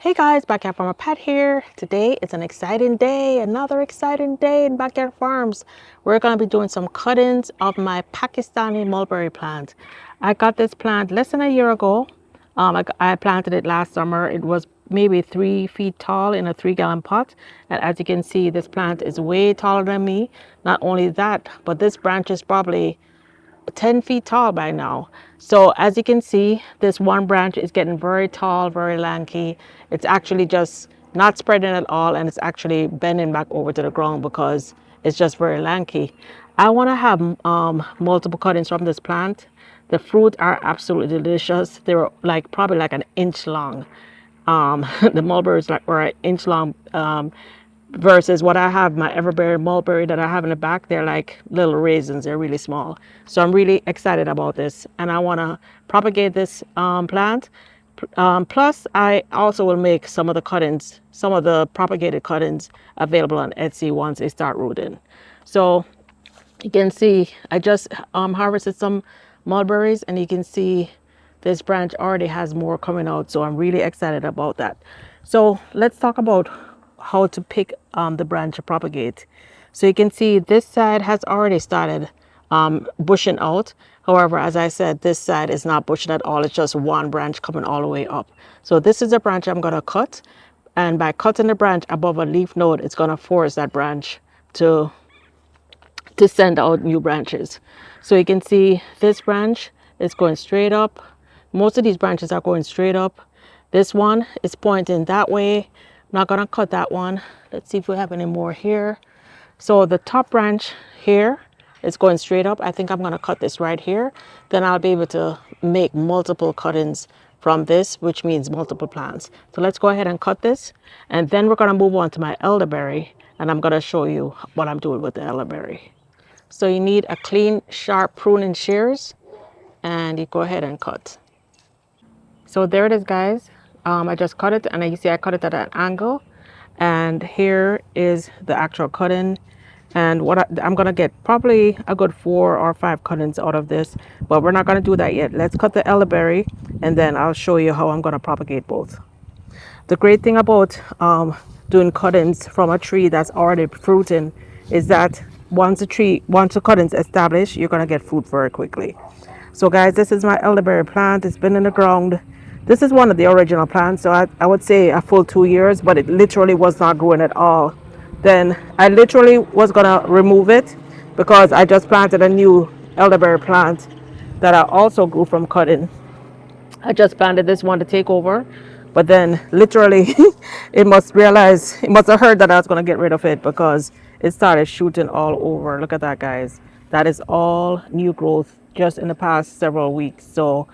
Hey guys, Backyard Farmer Pat here. Today is an exciting day, another exciting day in Backyard Farms. We're going to be doing some cuttings of my Pakistani mulberry plant. I got this plant less than a year ago. I planted it last summer. It was maybe 3 feet tall in a 3-gallon pot. And as you can see, this plant is way taller than me. Not only that, but this branch is probably 10 feet tall by now. So as you can see, this one branch is getting very tall, very lanky. It's actually just not spreading at all, and it's actually bending back over to the ground because it's just very lanky. I want to have multiple cuttings from this plant. The fruit are absolutely delicious. They're like probably like an inch long. The mulberries were an inch long, versus what I have, my elderberry mulberry that I have in the back. They're like little raisins. They're really small. So I'm really excited about this, and I want to propagate this plant. Plus, I also will make some of the cuttings, some of the propagated cuttings available on Etsy once they start rooting. So you can see I just harvested some mulberries, and you can see this branch already has more coming out. So I'm really excited about that. So let's talk about how to pick the branch to propagate. So you can see this side has already started bushing out. However, as I said, this side is not bushing at all. It's just one branch coming all the way up. So this is a branch I'm going to cut. And by cutting the branch above a leaf node, it's going to force that branch to send out new branches. So you can see this branch is going straight up. Most of these branches are going straight up. This one is pointing that way. I'm not going to cut that one. Let's see if we have any more here. So the top branch here is going straight up. I think I'm going to cut this right here. Then I'll be able to make multiple cuttings from this, which means multiple plants. So let's go ahead and cut this. And then we're going to move on to my elderberry. And I'm going to show you what I'm doing with the elderberry. So you need a clean, sharp pruning shears, and you go ahead and cut. So there it is, guys. I just cut it, and you see I cut it at an angle. And here is the actual cutting. And what I'm going to get probably a good 4 or 5 cuttings out of this, but we're not going to do that yet. Let's cut the elderberry, and then I'll show you how I'm going to propagate both. The great thing about doing cuttings from a tree that's already fruiting is that once the cuttings established, you're going to get fruit very quickly. So guys, this is my elderberry plant. It's been in the ground. This is one of the original plants, so I would say a full 2 years, but it literally was not growing at all. Then I literally was going to remove it because I just planted a new elderberry plant that I also grew from cutting. I just planted this one to take over, but then literally it must have heard that I was going to get rid of it because it started shooting all over. Look at that, guys. That is all new growth just in the past several weeks. So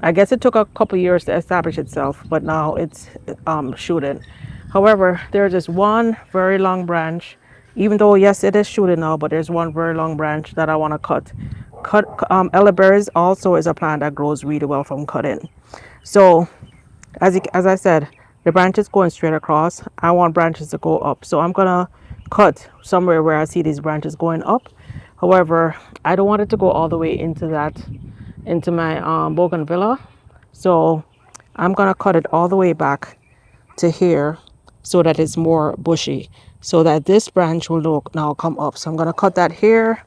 I guess it took a couple years to establish itself, but now it's shooting. However, there's just one very long branch, even though yes, it is shooting now, but there's one very long branch that I want to cut. Elderberries also is a plant that grows really well from cutting. So as I said, the branches going straight across. I want branches to go up, so I'm gonna cut somewhere where I see these branches going up. However, I don't want it to go all the way into my bougainvillea, so I'm gonna cut it all the way back to here so that it's more bushy, so that this branch will now come up. So I'm gonna cut that here.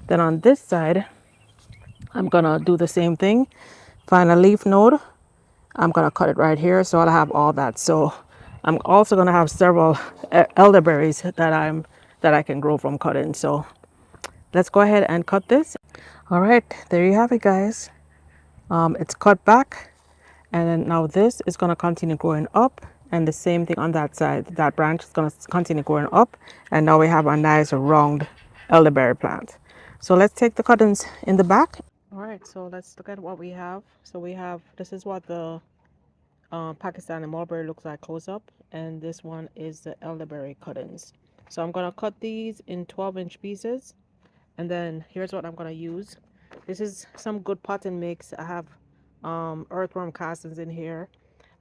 Then on this side, I'm gonna do the same thing. Find a leaf node. I'm gonna cut it right here, so I'll have all that. So I'm also gonna have several elderberries that I can grow from cutting. So let's go ahead and cut this. All right, there you have it, guys. It's cut back, and then now this is gonna continue growing up, and the same thing on that side. That branch is gonna continue growing up, and now we have a nice round elderberry plant. So let's take the cuttings in the back. All right, so let's look at what we have. So this is what the Pakistani mulberry looks like close up, and this one is the elderberry cuttings. So I'm gonna cut these in 12-inch pieces, and then here's what I'm gonna use. This is some good potting mix. I have earthworm castings in here.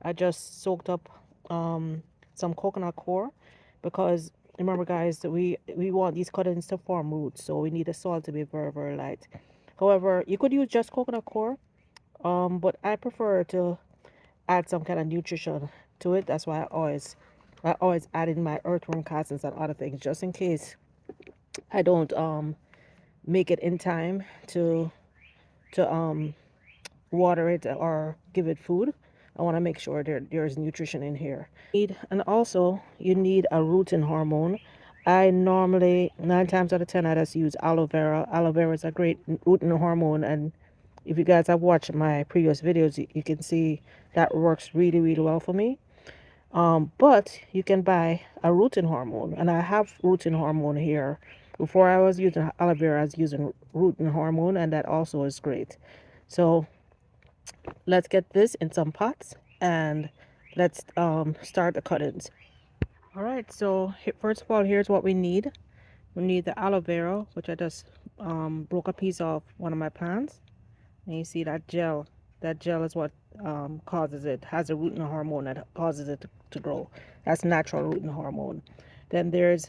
I just soaked up some coconut coir because remember, guys, that we want these cuttings to form roots, so we need the soil to be very, very light. However, you could use just coconut coir, but I prefer to add some kind of nutrition to it. That's why I always add in my earthworm castings and other things just in case I don't make it in time to water it or give it food. I want to make sure there's nutrition in here. And also you need a rooting hormone. I normally 9 times out of 10 I just use aloe vera. Aloe vera is a great rooting hormone, and if you guys have watched my previous videos, you can see that works really, really well for me. But you can buy a rooting hormone, and I have rooting hormone here. Before I was using aloe vera, I was using rooting hormone, and that also is great. So let's get this in some pots and let's start the cuttings. All right, so first of all, here's what we need. We need the aloe vera, which I just broke a piece off one of my plants. And you see that gel. That gel is what causes it, has a rooting hormone that causes it to grow. That's natural rooting hormone. Then there's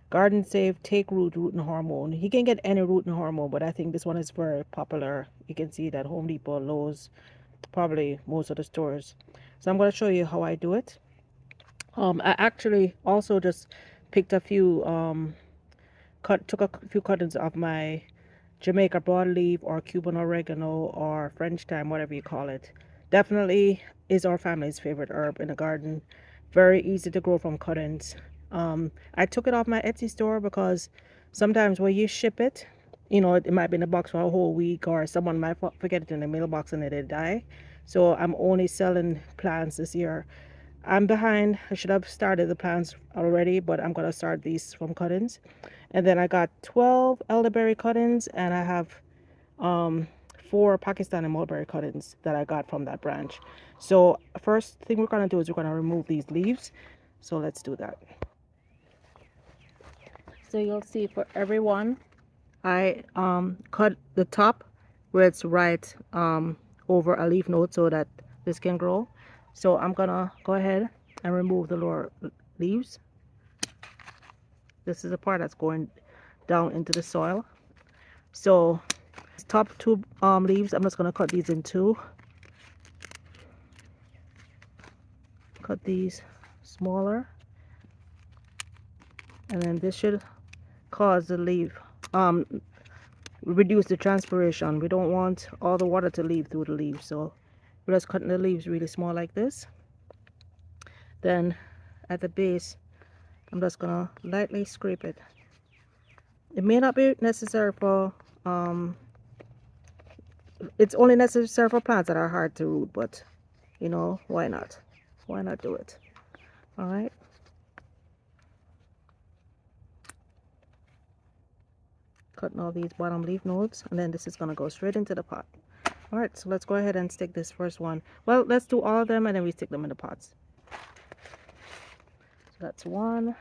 Garden Safe Take Root rooting hormone. You can get any rooting hormone, but I think this one is very popular. You can see that Home Depot, Lowe's, probably most of the stores. So I'm going to show you how I do it. I actually also just picked a few took a few cuttings of my Jamaica broadleaf or Cuban oregano or French thyme, whatever you call it. Definitely is our family's favorite herb in the garden. Very easy to grow from cuttings. I took it off my Etsy store because sometimes when you ship it, it might be in a box for a whole week, or someone might forget it in the mailbox and it die. So I'm only selling plants this year. I'm behind. I should have started the plants already, but I'm going to start these from cuttings. And then I got 12 elderberry cuttings, and I have 4 Pakistani mulberry cuttings that I got from that branch. So first thing we're going to do is we're going to remove these leaves. So let's do that. So you'll see for every one, I cut the top where it's right over a leaf node so that this can grow. So I'm gonna go ahead and remove the lower leaves. This is the part that's going down into the soil. So top 2 leaves, I'm just gonna cut these in 2. Cut these smaller, and then this should cause the leaf reduce the transpiration. We don't want all the water to leave through the leaves, so we're just cutting the leaves really small like this. Then at the base, I'm just gonna lightly scrape it. It may not be necessary for it's only necessary for plants that are hard to root, but why not do it? All right, cutting all these bottom leaf nodes, and then this is gonna go straight into the pot. All right, so let's go ahead and stick this first one. Well, let's do all of them and then we stick them in the pots. So that's one.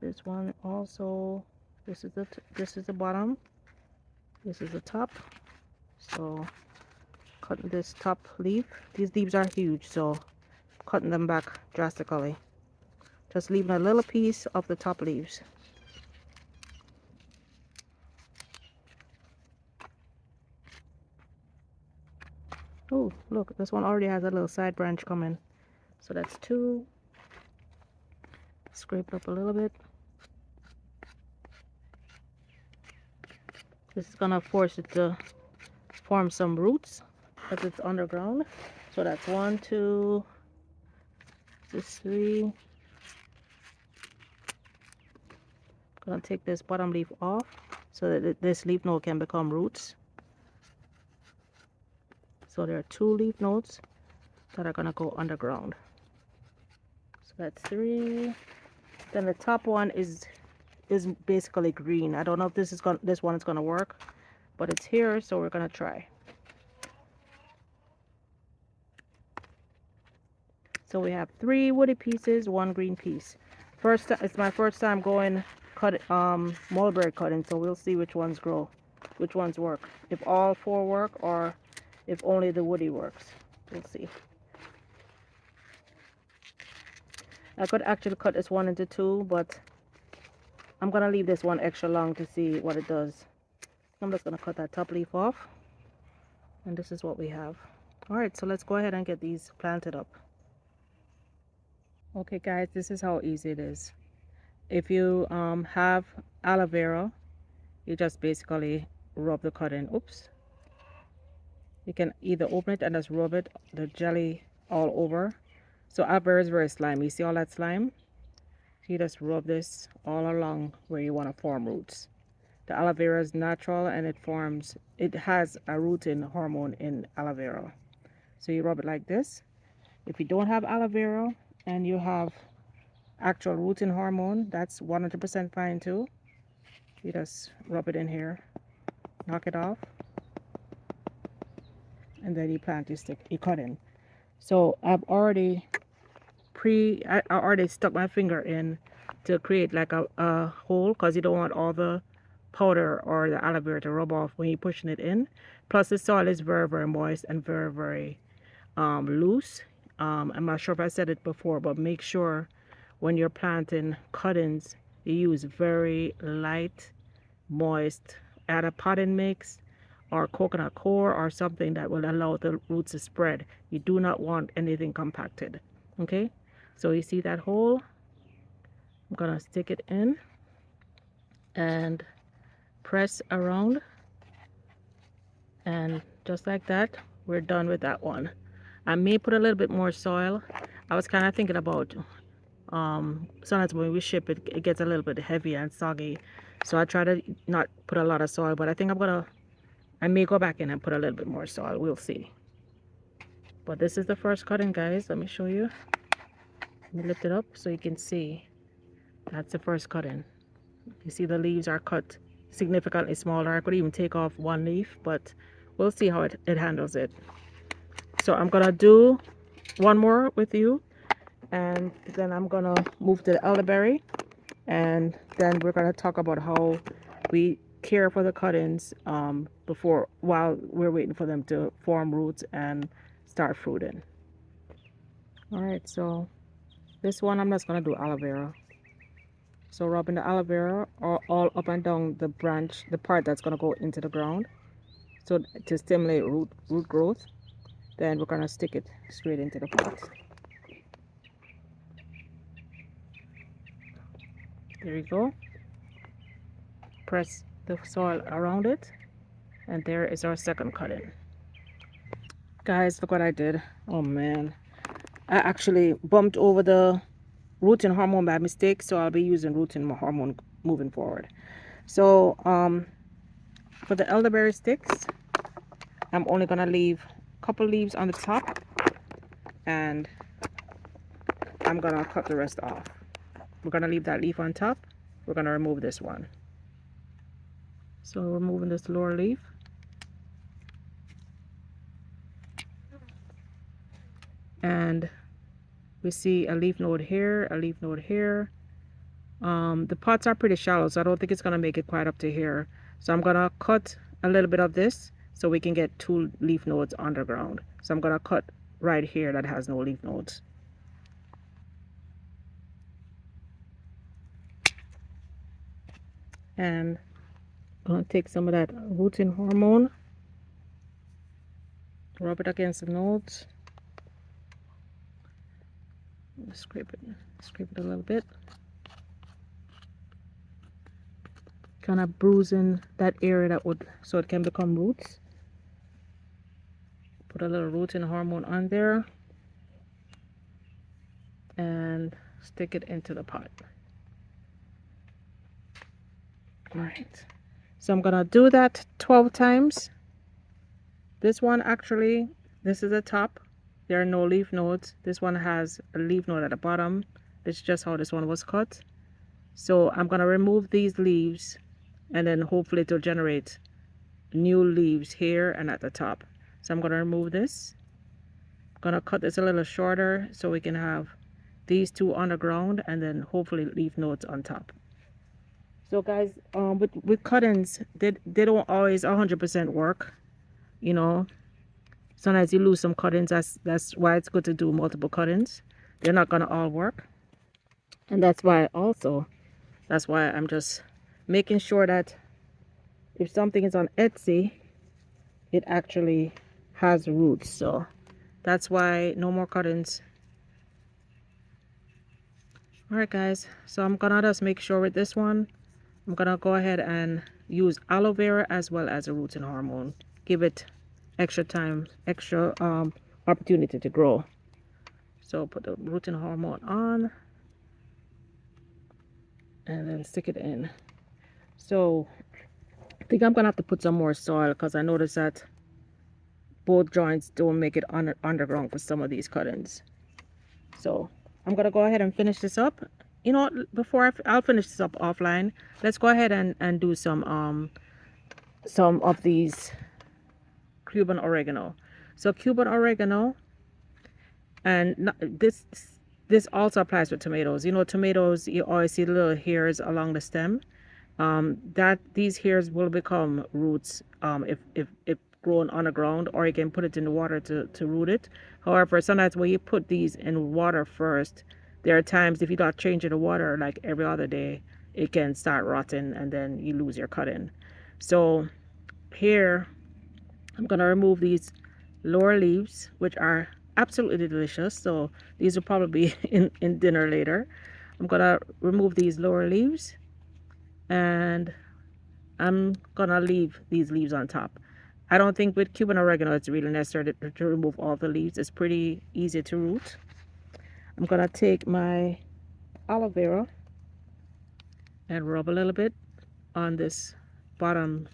This one also. This is the bottom. This is the top. So cutting this top leaf. These leaves are huge, so cutting them back drastically. Just leaving a little piece of the top leaves. Oh, look, this one already has a little side branch coming. So that's 2. Scrape it up a little bit. This is gonna force it to form some roots as it's underground. So that's 1, 2, this 3. Gonna take this bottom leaf off so that this leaf node can become roots. So there are 2 leaf nodes that are gonna go underground. So that's 3. Then the top one is basically green. I don't know if this one is gonna work, but it's here, so we're gonna try. So we have 3 woody pieces, 1 green piece. It's my first time going mulberry cutting, so we'll see which ones grow, which ones work. If all 4 work or if only the woody works. We'll see. I could actually cut this one into 2, but I'm gonna leave this one extra long to see what it does. I'm just gonna cut that top leaf off, and this is what we have. All right, so let's go ahead and get these planted up. Okay guys, this is how easy it is. If you have aloe vera, you just basically rub the cutting. Oops. You can either open it and just rub it, the jelly all over. So aloe vera is very slimy. You see all that slime? So you just rub this all along where you want to form roots. The aloe vera is natural and it has a rooting hormone in aloe vera. So you rub it like this. If you don't have aloe vera and you have actual rooting hormone, that's 100% fine too. You just rub it in here, knock it off, and then you plant your stick, you cut in. So I've already I already stuck my finger in to create like a hole, because you don't want all the powder or the aloe vera to rub off when you're pushing it in. Plus the soil is very, very moist and very, very loose. I'm not sure if I said it before, but make sure when you're planting cuttings, you use very light, moist, add a potting mix or coconut coir or something that will allow the roots to spread. You do not want anything compacted. Okay, so you see that hole? I'm gonna stick it in and press around, and just like that, we're done with that one. I may put a little bit more soil. I was kind of thinking about sometimes when we ship it, it gets a little bit heavy and soggy, so I try to not put a lot of soil, but I think I may go back in and put a little bit more soil. We'll see. But this is the first cutting, guys. Let me show you. Let me lift it up so you can see. That's the first cutting. You see the leaves are cut significantly smaller. I could even take off one leaf, but we'll see how it handles it. So I'm gonna do one more with you, and then I'm gonna move to the elderberry, and then we're gonna talk about how we care for the cuttings while we're waiting for them to form roots and start fruiting. All right, so this one I'm just gonna do aloe vera. So rubbing the aloe vera all up and down the branch, the part that's gonna go into the ground, so to stimulate root growth. Then we're gonna stick it straight into the pot. There you go. Press the soil around it, and there is our second cutting. Guys, look what I did. Oh man, I actually bumped over the rooting hormone by mistake, so I'll be using rooting hormone moving forward. So for the elderberry sticks, I'm only gonna leave a couple leaves on the top, and I'm gonna cut the rest off. We're gonna leave that leaf on top. We're gonna remove this one. So removing this lower leaf. And we see a leaf node here, a leaf node here. The pots are pretty shallow, so I don't think it's gonna make it quite up to here. So I'm gonna cut a little bit of this so we can get 2 leaf nodes underground. So I'm gonna cut right here that has no leaf nodes. And I'm gonna take some of that rooting hormone, rub it against the nodes, scrape it a little bit, kind of bruising that area so it can become roots. Put a little rooting hormone on there and stick it into the pot. All right, so I'm gonna do that 12 times. This one actually, this is the top. There are no leaf nodes. This one has a leaf node at the bottom. It's just how this one was cut. So I'm gonna remove these leaves, and then hopefully it will generate new leaves here and at the top. So I'm gonna remove this. I'm gonna cut this a little shorter so we can have these 2 on the ground, and then hopefully leaf nodes on top. So guys, with cuttings, they don't always 100% work. You know, sometimes you lose some cuttings. That's why it's good to do multiple cuttings. They're not gonna all work, and that's why I'm just making sure that if something is on Etsy, it actually has roots. So that's why no more cuttings. All right, guys, so I'm gonna just make sure with this one, I'm gonna go ahead and use aloe vera as well as a rooting hormone. Give it extra time, extra opportunity to grow. So put the rooting hormone on and then stick it in. So I think I'm gonna have to put some more soil because I noticed that both joints don't make it underground for some of these cuttings. So I'm gonna go ahead and finish this up. You know what, before I'll finish this up offline, let's go ahead and do some of these Cuban oregano. So Cuban oregano, and this also applies with tomatoes. You know, tomatoes, you always see the little hairs along the stem. That these hairs will become roots if grown on the ground, or you can put it in the water to root it. However, sometimes when you put these in water first, there are times if you don't change the water like every other day, it can start rotting and then you lose your cutting. So here I'm gonna remove these lower leaves, which are absolutely delicious. So these will probably be in dinner later. I'm gonna remove these lower leaves, and I'm gonna leave these leaves on top. I don't think with Cuban oregano it's really necessary to remove all the leaves. It's pretty easy to root. I'm gonna take my aloe vera and rub a little bit on this bottom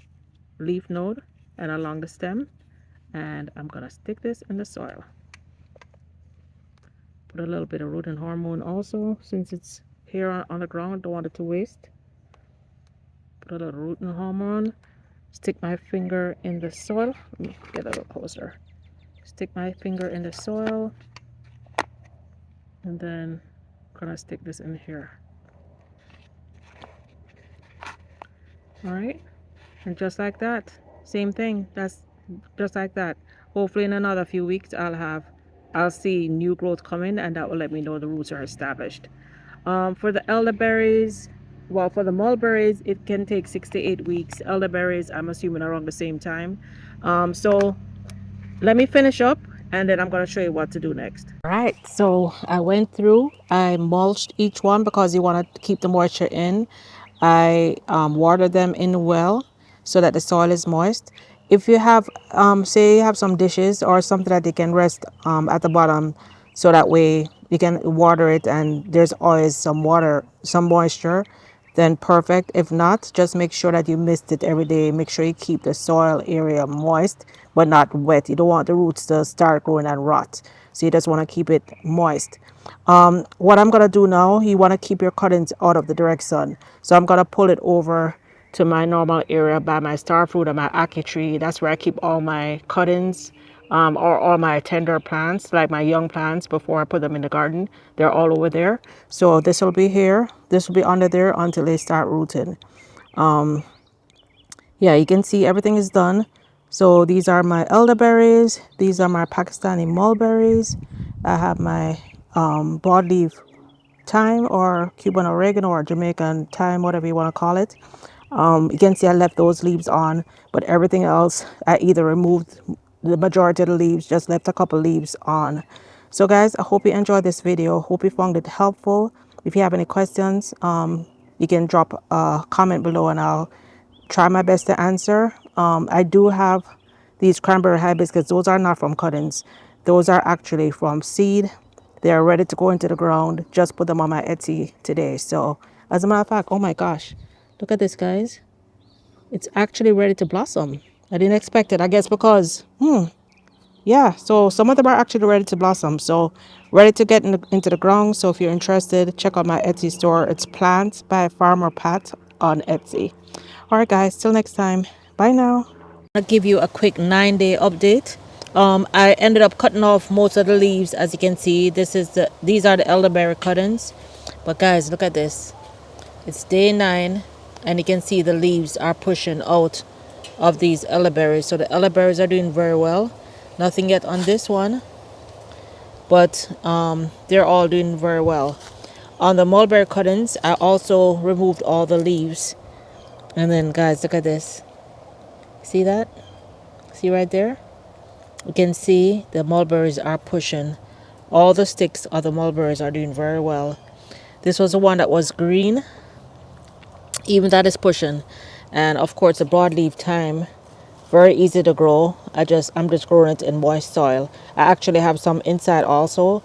leaf node and along the stem, and I'm gonna stick this in the soil. Put a little bit of rooting hormone also, since it's here on the ground, don't want it to waste. Put a little rooting hormone. Stick my finger in the soil. Let me get a little closer. Stick my finger in the soil, and then I'm gonna stick this in here. All right, and just like that, same thing. That's just like that. Hopefully in another few weeks I'll see new growth coming, and that will let me know the roots are established. For the elderberries, well, for the mulberries, it can take 6 to 8 weeks. Elderberries, I'm assuming around the same time. So let me finish up, and then I'm going to show you what to do next. All right, so I went through, I mulched each one because you want to keep the moisture in. I watered them in well so that the soil is moist. If you have, say you have some dishes or something that they can rest at the bottom, so that way you can water it and there's always some water, some moisture, then perfect. If not, just make sure that you mist it every day. Make sure you keep the soil area moist but not wet. You don't want the roots to start growing and rot, so you just want to keep it moist. What I'm gonna do now, you want to keep your cuttings out of the direct sun, so I'm gonna pull it over to my normal area by my star fruit and my ackee tree. That's where I keep all my cuttings, or all my tender plants, like my young plants before I put them in the garden. They're all over there. So this will be here, this will be under there until they start rooting. Yeah, you can see everything is done. So these are my elderberries, these are my Pakistani mulberries. I have my broadleaf thyme, or Cuban oregano, or Jamaican thyme, whatever you want to call it. You can see I left those leaves on, but everything else I either removed the majority of the leaves, just left a couple leaves on. So guys, I hope you enjoyed this video. Hope you found it helpful. If you have any questions, you can drop a comment below and I'll try my best to answer. I do have these cranberry hibiscus. Those are not from cuttings. Those are actually from seed. They are ready to go into the ground. Just put them on my Etsy today. So as a matter of fact, oh my gosh, look at this, guys. It's actually ready to blossom. I didn't expect it, I guess, because yeah, so some of them are actually ready to blossom, so ready to get into the ground. So if you're interested, check out my Etsy store. It's Plants by Farmer Pat on Etsy. All right, guys, till next time. Bye now. I'll give you a quick 9-day update. I ended up cutting off most of the leaves. As you can see, these are the elderberry cuttings. But guys, look at this. It's day 9, and you can see the leaves are pushing out of these elderberries. So the elderberries are doing very well. Nothing yet on this one, but they're all doing very well. On the mulberry cuttings, I also removed all the leaves. And then guys, look at this. See that? See right there? You can see the mulberries are pushing. All the sticks of the mulberries are doing very well. This was the one that was green. Even that is pushing. And of course the broadleaf thyme, very easy to grow. I'm just growing it in moist soil. I actually have some inside also.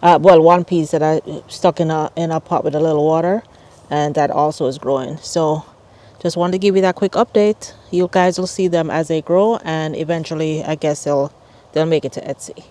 Well, one piece that I stuck in a pot with a little water, and that also is growing. So just wanted to give you that quick update. You guys will see them as they grow, and eventually I guess they'll make it to Etsy.